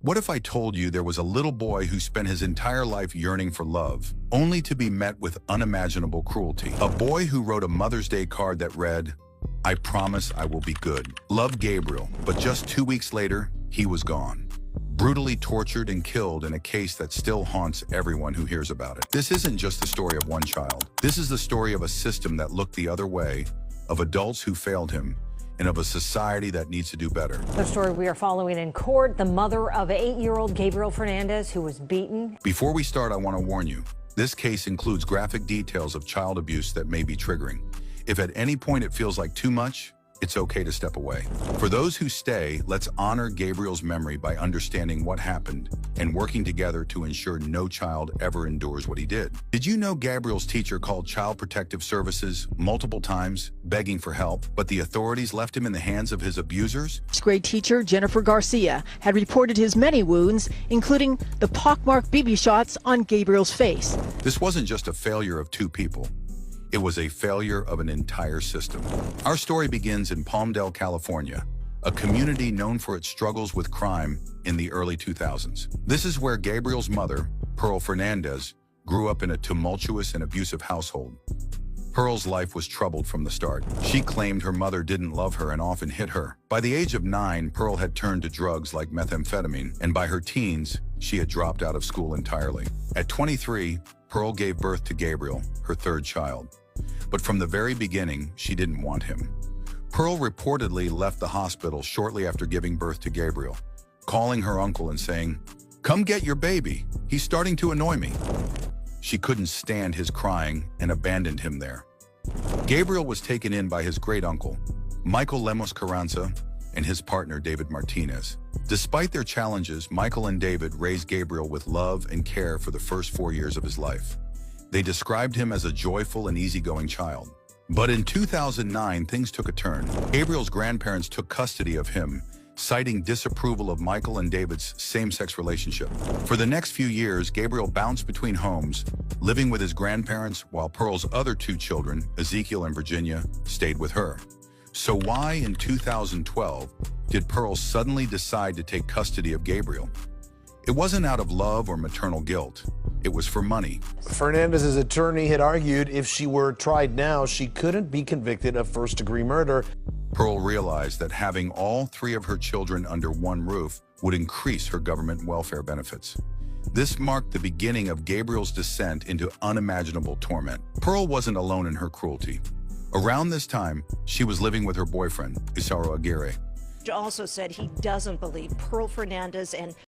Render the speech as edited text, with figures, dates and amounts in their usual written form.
What if I told you there was a little boy who spent his entire life yearning for love, only to be met with unimaginable cruelty? A boy who wrote a Mother's Day card that read, "I promise I will be good. Love, Gabriel," but just 2 weeks later, he was gone. Brutally tortured and killed in a case that still haunts everyone who hears about it. This isn't just the story of one child. This is the story of a system that looked the other way, of adults who failed him, and of a society that needs to do better. The story we are following in court, the mother of 8-year-old Gabriel Fernandez, who was beaten. Before we start, I want to warn you, this case includes graphic details of child abuse that may be triggering. If at any point it feels like too much, it's okay to step away. For those who stay, let's honor Gabriel's memory by understanding what happened and working together to ensure no child ever endures what he did. Did you know Gabriel's teacher called Child Protective Services multiple times, begging for help, but the authorities left him in the hands of his abusers? Grade teacher Jennifer Garcia had reported his many wounds, including the pockmarked BB shots on Gabriel's face. This wasn't just a failure of two people. It was a failure of an entire system. Our story begins in Palmdale, California, a community known for its struggles with crime in the early 2000s. This is where Gabriel's mother, Pearl Fernandez, grew up in a tumultuous and abusive household. Pearl's life was troubled from the start. She claimed her mother didn't love her and often hit her. By the age of 9, Pearl had turned to drugs like methamphetamine, and by her teens, she had dropped out of school entirely. At 23, Pearl gave birth to Gabriel, her third child. But from the very beginning, she didn't want him. Pearl reportedly left the hospital shortly after giving birth to Gabriel, calling her uncle and saying, "Come get your baby. He's starting to annoy me." She couldn't stand his crying and abandoned him there. Gabriel was taken in by his great-uncle, Michael Lemos Carranza, and his partner, David Martinez. Despite their challenges, Michael and David raised Gabriel with love and care for the first 4 years of his life. They described him as a joyful and easygoing child. But in 2009, things took a turn. Gabriel's grandparents took custody of him, citing disapproval of Michael and David's same-sex relationship. For the next few years, Gabriel bounced between homes, living with his grandparents, while Pearl's other 2 children, Ezekiel and Virginia, stayed with her. So why, in 2012, did Pearl suddenly decide to take custody of Gabriel? It wasn't out of love or maternal guilt. It was for money. Fernandez's attorney had argued if she were tried now, she couldn't be convicted of first-degree murder. Pearl realized that having all 3 of her children under one roof would increase her government welfare benefits. This marked the beginning of Gabriel's descent into unimaginable torment. Pearl wasn't alone in her cruelty. Around this time, she was living with her boyfriend, Isauro Aguirre. Also said he doesn't believe Pearl Fernandez and